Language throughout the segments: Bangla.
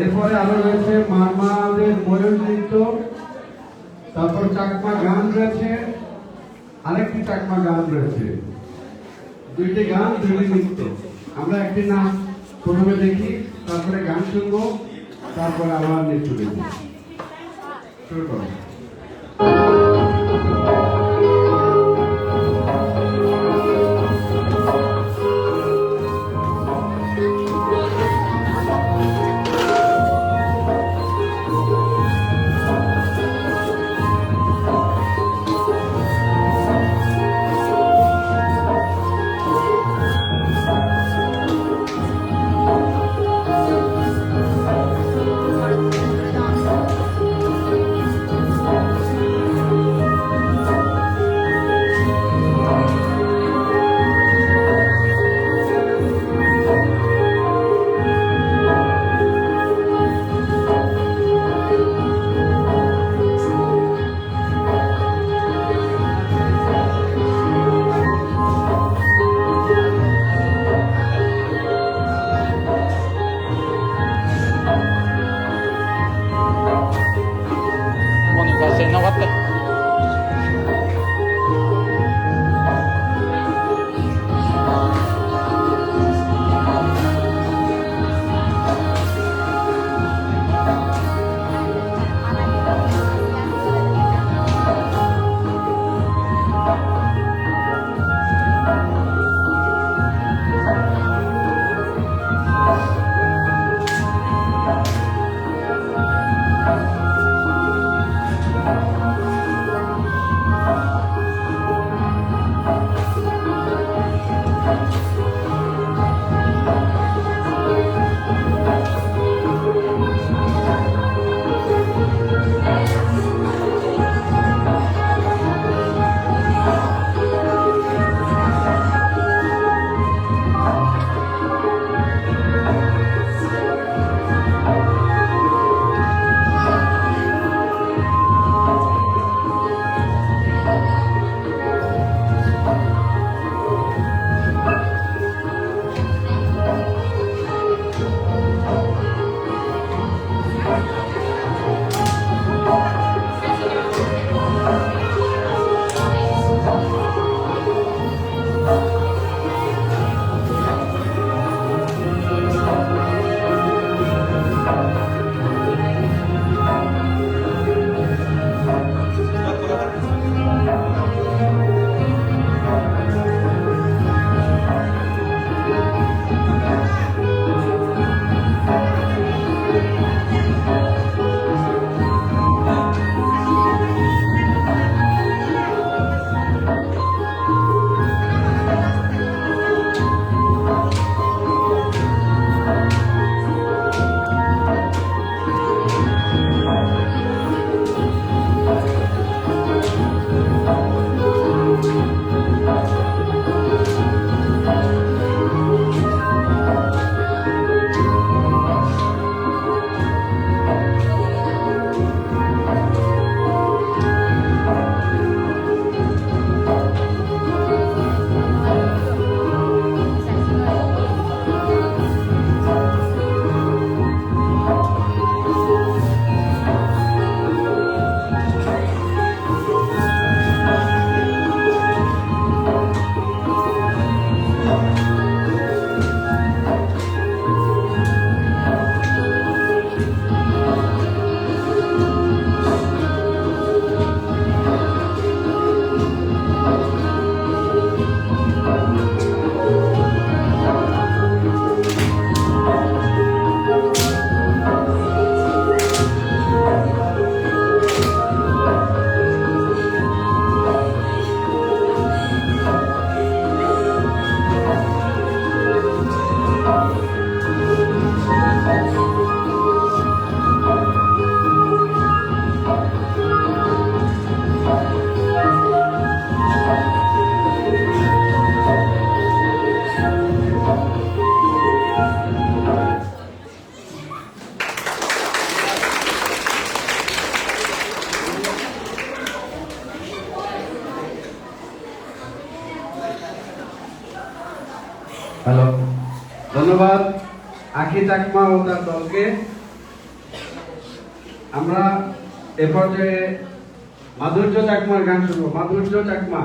এরপরে আরো রয়েছে মারমাদের ময়ূর নৃত্য, তারপর চাকমা গান রয়েছে, আরেকটি চাকমা গান রয়েছে, দুইটি গান দুইটি নৃত্য। আমরা একটি নাচ প্রথমে দেখি, তারপরে গান শুনবো, তারপরে আবার নৃত্য দেখবো। শুরু করো। হ্যালো, ধন্যবাদ আখি চাকমা ও তার দলকে। আমরা এ পর্যায়ে মাধুর্য চাকমার গান শুনবো। মাধুর্য চাকমা।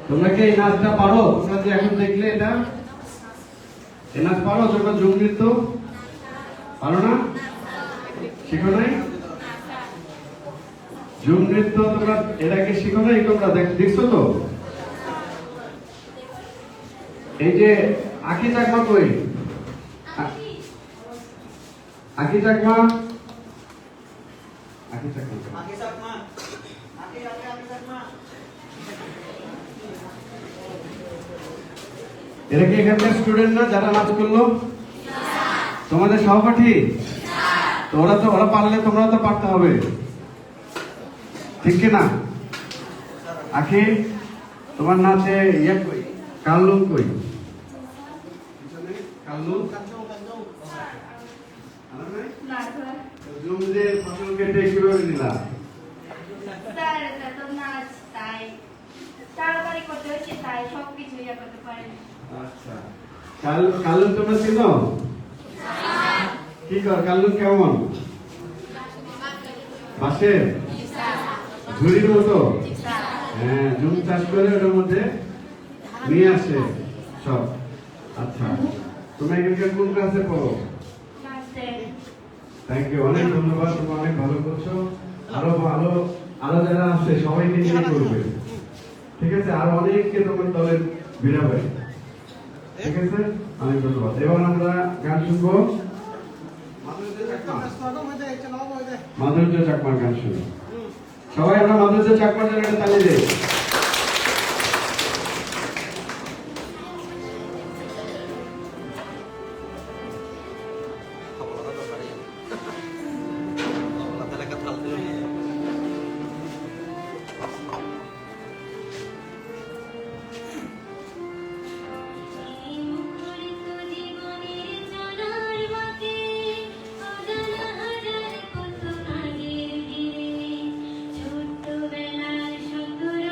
তোমরা কি এই নাচটা পারো? তোমরা যে এখন দেখলে এটা, এই নাচ পারো? তোমরা ঝুম নৃত্য পারো না? শিখো নাই? ঝুম নৃত্য তোমরা এর আগে শিখো নাই? তোমরা দেখছো তো? এই যে আখি চাকমা কই? আখি চাকমা, আখি চাকমা, এরা কি এখানকার স্টুডেন্ট না যারা নাচ করলো? তোমাদের সহপাঠী? তো ওরা পারলে তোমরা তো পারতে হবে, ঠিক কিনা? আখি, তোমার নাচে ইয়ে কই? কাল্লু কই? কাল্লু জুমদের ফসল কেটে কিভাবে দিলা? স্যার এটা তো নাচ, তাই তাড়াতাড়ি করতে হচ্ছে, তাই সবকিছু ইয়ে করতে পারেনি। আচ্ছা, কাল্লু তোমরা চিনো? কি কর কাল্লু? কেমন? বাসে ঝুড়ির মতো? হ্যাঁ, জুম চাষ করে ওটার মধ্যে নিয়ে আসে সব। আচ্ছা, তুমি এখানকার কোন ক্লাসে পড়ো? থ্যাংক ইউ, অনেক ধন্যবাদ। তুমি অনেক ভালো করছো। আরো যারা আছে সবাইকে নিয়ে করবে, ঠিক আছে? আর অনেককে তোমার দলের ভিড়াবে, ঠিক আছে? অনেক ধন্যবাদ। এবার আমরা গান শুনবো মাধুর্য চাকমার গান শুনি। সবাই আমরা মাধুর্য চাকমার জন্য একটা তালি দেই। ছোট্টবেলার সুন্দর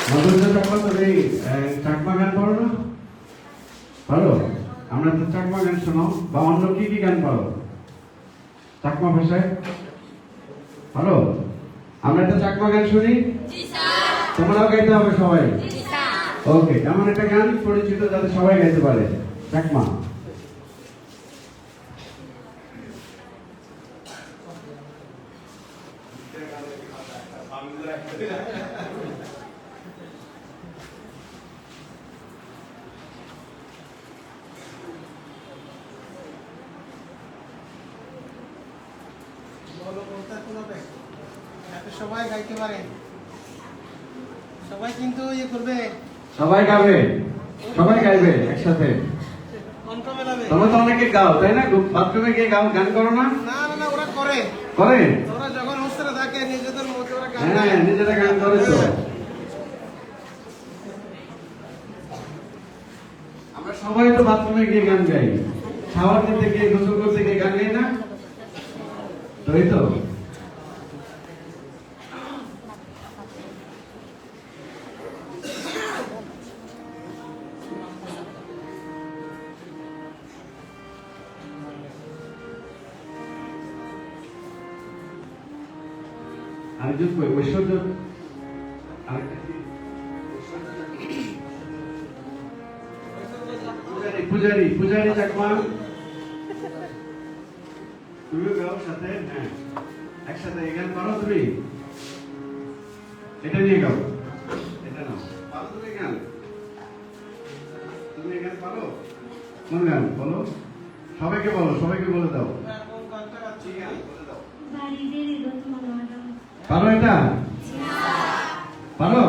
মধুর চাকমা তো এই চাকমা গান পারো না? পারো? আমরা তো চাকমা গান শোনো বা অন্য কি কি গান পারো চাকমা ভাষায়? পারো? আমরা একটা চাকমা গান শুনি, তোমরাও গাইতে হবে সবাই। ওকে, এমন একটা গান পরিচিত যাতে সবাই গাইতে পারে চাকমা। সবাই গাইতে পারে, সবাই কিন্তু ইয়ে করবে, সবাই গাবে, সবাই গাইবে একসাথে। কণ্ঠ মেলাবে। তোমরা তো অনেকে গাও তাই না? বাথরুমে গিয়ে গাও, গান করো না? না না না, ওরা করে করে? ওরা যখন হোস্টেলে থাকে নিজেদের মধ্যে ওরা গান হ্যাঁ, নিজেরা গান করে তো। আমরা সবাই তো বাথরুমে গিয়ে গান গাই, শাওয়ার নিতে গিয়ে, গোসল করতে গিয়ে গান গাই না? তাই তো। আরেকজন ঐশ্বর্য, পূজারি, পূজারি চাকমা, তুমিও গাও সাথে? হ্যাঁ, একসাথে এই গান পারো তুমি? এটা নিয়ে গাও, এটা নাও। পারো তুমি গান? তুমি গান পারো? কোন গান বলো? সবাইকে বলো, সবাইকে বলে দাও। পারো এটা? পারো?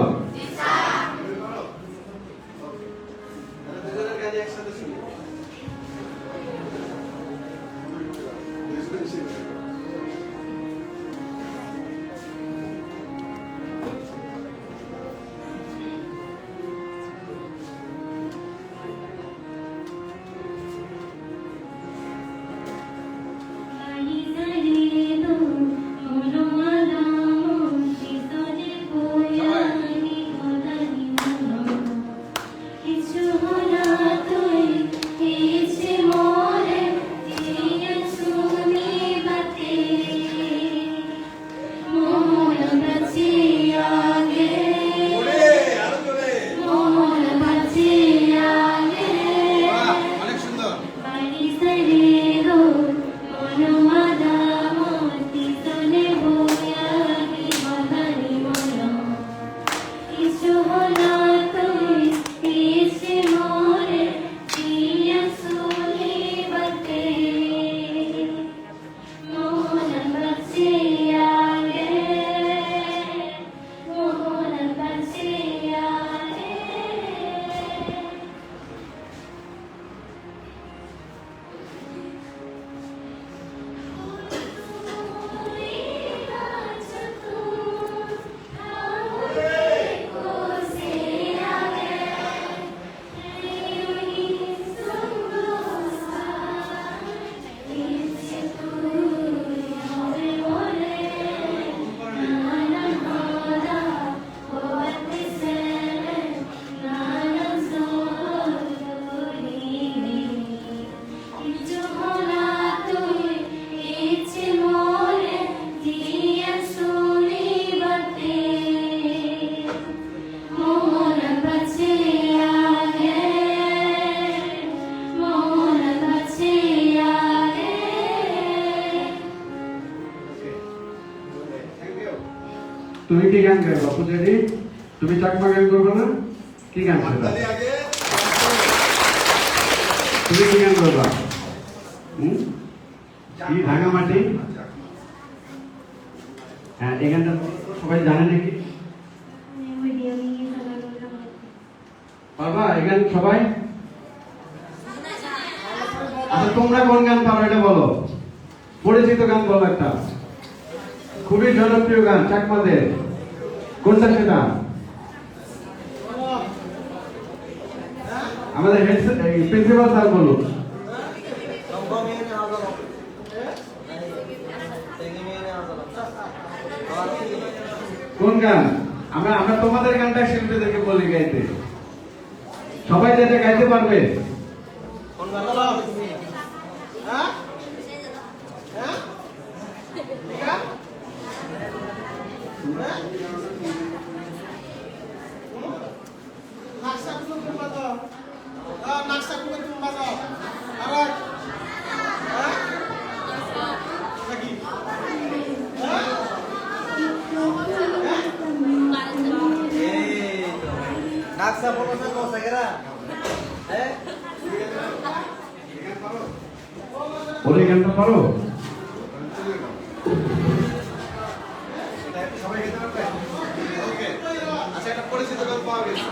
তুমি কি গান গাইবা পূজারি? তুমি চাকমা গান করবে না? কি গান সেটা? তুমি কি গান করবা? কি রাঙামাটি? হ্যাঁ, এই গানটা সবাই জানে নাকি? পারবা এই গান সবাই? আচ্ছা, তোমরা কোন গান পারো এটা বলো, পরিচিত গান বলো একটা, খুবই জনপ্রিয় গান চাকমাদের, কোনটা সেটা? আমাদের প্রিন্সিপাল স্যার বলুন। কোন গান? আমরা আমরা তোমাদের গানটা শিল্পীদেরকে বলি গাইতে, সবাই যেটা গাইতে পারবে। কোন গান বলো হ্যাঁ হ্যাঁ ঠিক আছে নাকশা গুলো তুমি বাজাও নাকশা গুলো তুমি বাজাও আর হ্যাঁ নাকি হ্যাঁ নাকশা বলো না কোসা গেরা হ্যাঁ ওই গানটা পারো? সবাই গেতে পারবে ওকে আচ্ছা এটা পরিচিত গান পাওয়া গেছে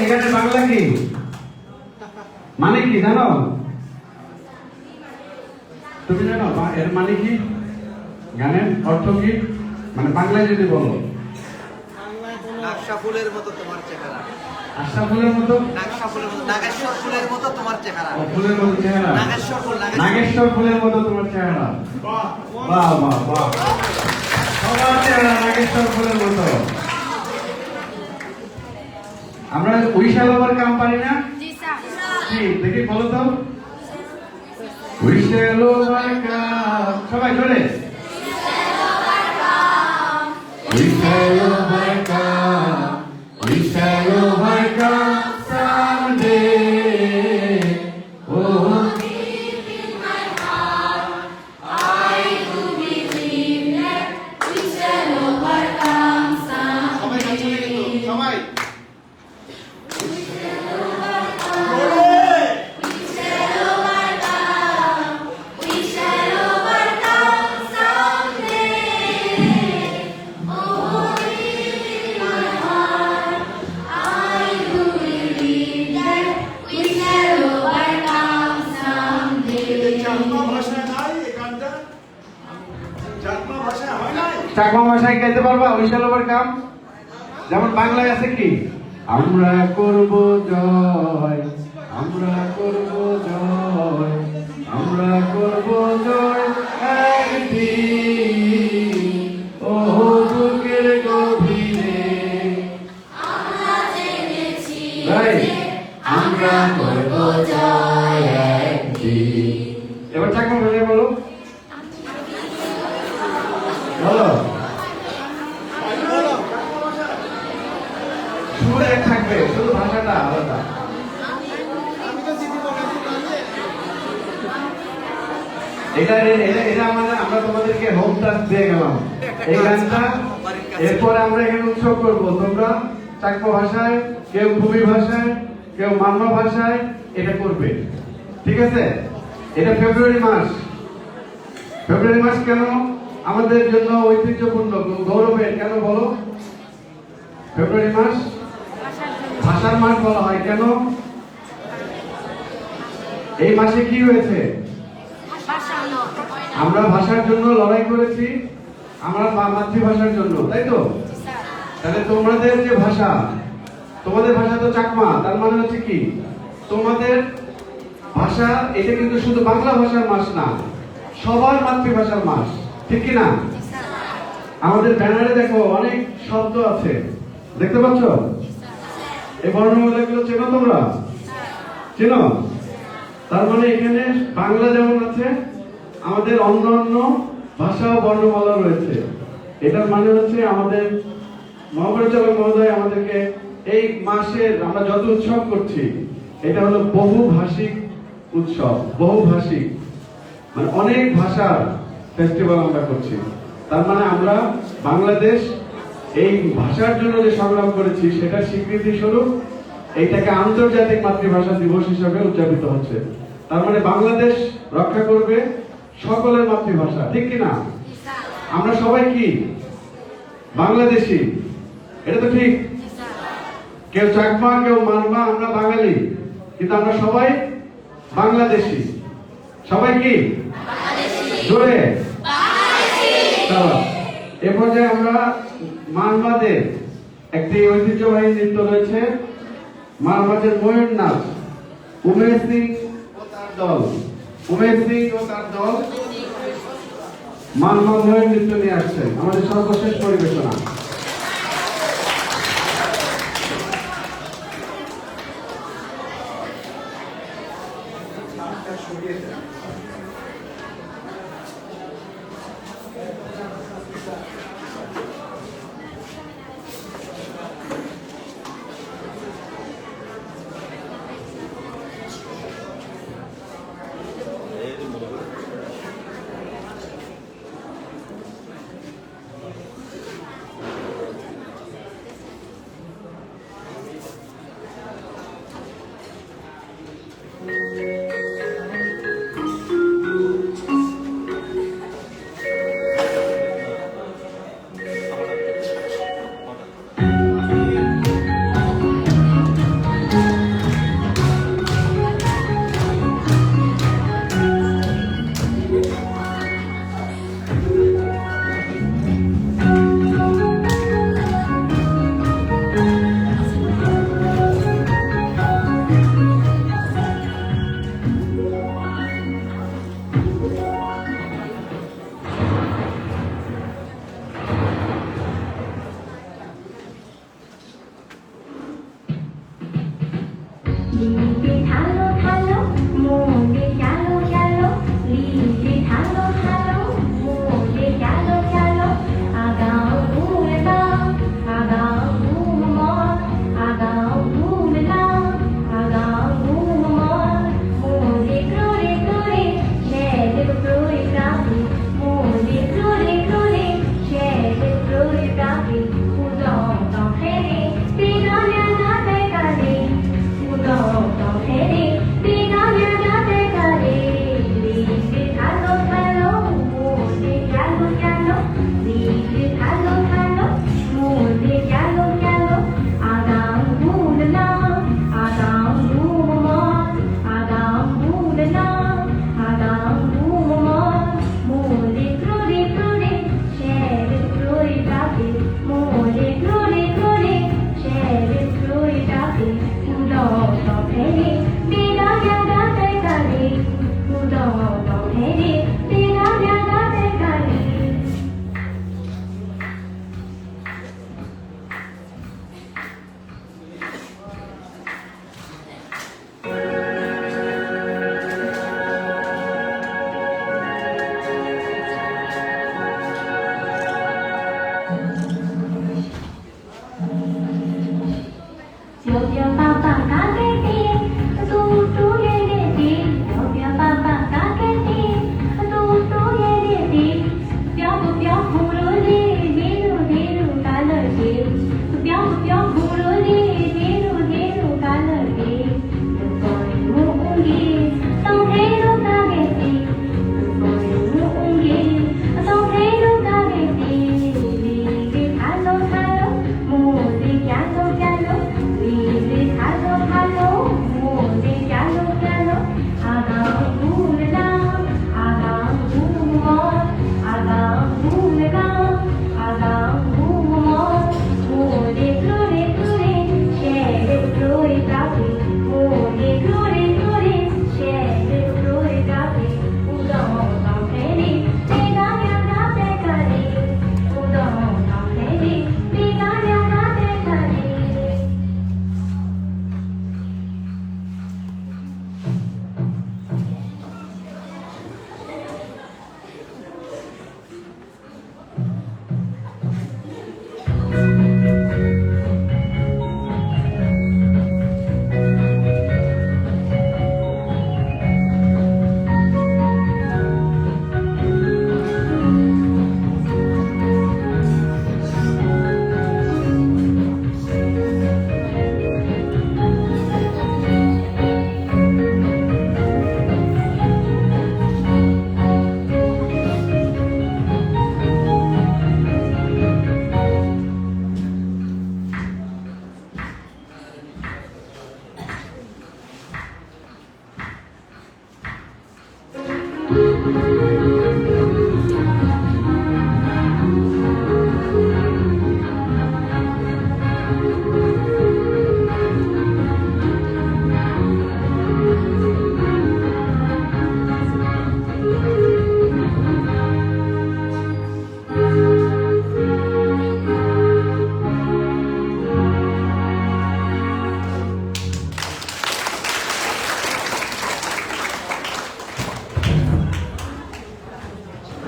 এখানে বাংলা কি মানে কি জানো? তুমি জানো এর মানে কি? গানের অর্থ কি? মানে বাংলায় যদি বলো। নাকশা ফুলের মতো তোমার চেহারা। আশা ফুলের মতো? নাকশা ফুলের মতো, নাগেশ্বর ফুলের মতো তোমার চেহারা। ফুলের মতো চেহারা? নাগেশ্বর ফুল, নাগেশ্বর ফুলের মতো তোমার চেহারা। বাহ বাহ বাহ বাহ, তোমার চেহারা নাগেশ্বর ফুলের মতো। আমরা উইশাল ওভার কাম পারি না? জি স্যার। কি দেখি বলো তো। উইশাল ওভার কাম, সবাই জোরে। উইশাল ওভার কাম, উইশাল ওভার কাম someday. Oh, সবাই চাকমা ভাষায় নাই এই গানটা? চাকমা ভাষায় হয় নাই? চাকমা ভাষায় গাইতে পারবা উইশাল ওভারকাম? যেমন বাংলায় আছে কি, আমরা করব জয়, আমরা করব জয়, আমরা করব জয় একদিন, ও বুকের গভীরে Right. আমরা করব জয় একদিন। এবার চাকমা ভাষায় বলো, বলো। বলো। সুর এক থাকবে, শুধু ভাষাটা আলাদা। আমি তো জিতি বলে এটা এটা এটা আমাদের, আমরা তোমাদেরকে হোম টাস্ক দিয়ে গেলাম এই গানটা। এরপরে আমরা এখানে উৎসব করব, তোমরা চাকমা ভাষায়, কেউ ভূমি ভাষায়, কেউ মানমা ভাষায় এটা করবে, ঠিক আছে? এটা ফেব্রুয়ারি মাস। ফেব্রুয়ারি মাস কেন আমাদের জন্য ঐতিহ্যপূর্ণ, গৌরবের, কেন বলো? ফেব্রুয়ারি মাস ভাষার মাস বলা হয় কেন? এই মাসে কি হয়েছে? আমরা ভাষার জন্য লড়াই করেছি, আমরা মাতৃভাষার জন্য, তাই তো? তাহলে তোমাদের যে ভাষা, তোমাদের ভাষা তো চাকমা, তার মানে হচ্ছে কি তোমাদের ভাষা, এটা কিন্তু শুধু বাংলা ভাষার মাস না, সবার মাতৃভাষার মাস, ঠিক কি না? আমাদের ব্যানারে দেখো অনেক শব্দ আছে, দেখতে পাচ্ছ? এই বর্ণমালাগুলো চেনো তোমরা? চেনো? তার মানে এখানে বাংলা যেমন আছে, আমাদের অন্য অন্য ভাষা ও বর্ণমালা রয়েছে। এটার মানে হচ্ছে আমাদের মহাপরিচালক মহোদয় আমাদেরকে এই মাসের আমরা যত উৎসব করছি, এটা হলো বহুভাষিক উৎসব, বহুভাষিক মানে অনেক ভাষার ফেস্টিভ্যাল আমরা করছি। তার মানে আমরা বাংলাদেশ এই ভাষার জন্য যে সংগ্রাম করেছি সেটার স্বীকৃতি স্বরূপ এইটাকে আন্তর্জাতিক মাতৃভাষা দিবস হিসেবে উদযাপিত হচ্ছে। তার মানে বাংলাদেশ রক্ষা করবে সকলের মাতৃভাষা, ঠিক কি না? আমরা সবাই কি বাংলাদেশী, এটা তো ঠিক। কেউ চাকমা, কেউ মানমা, আমরা বাঙালি, কিন্তু আমরা সবাই বাংলাদেশী। সবাই কি জোরে? চলো এ পর্যায়ে আমরা মানমাদের একটি ঐতিহ্যবাহী নৃত্য রয়েছে, মানমাদের ময়ূর নাচ। উমেশ সিং ও তার দল, উমেশ সিং ও তার দল মানমা ময়ূর নৃত্য নিয়ে আসছেন, আমাদের সর্বশেষ পরিবেশনা।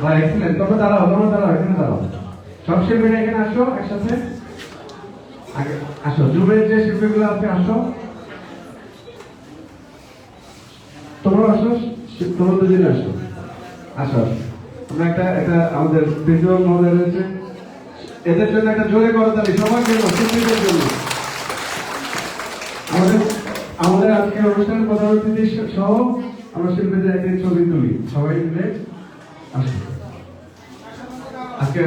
ভাই এক্সিলেন্ট, তোমরা দাঁড়াও, এখানে দাঁড়াও। সব শিল্পীরা এখানে আসো একসাথে। আগে আসো, যুবের যে শিল্পীগুলো আছে আসো। তোমরা আসো, তোমরা দুজনে আসো। আসো, আমরা একটা আমাদের ভিজুয়াল মডেল রয়েছে, এদের জন্য একটা জোরে করতালি, সবার জন্য, শিল্পীদের জন্য। আমাদের আজকে অনুষ্ঠানের প্রধান অতিথি সহ আমরা শিল্পীদের একটি ছবি তুলি, সবাই মিলে আসো। আজকে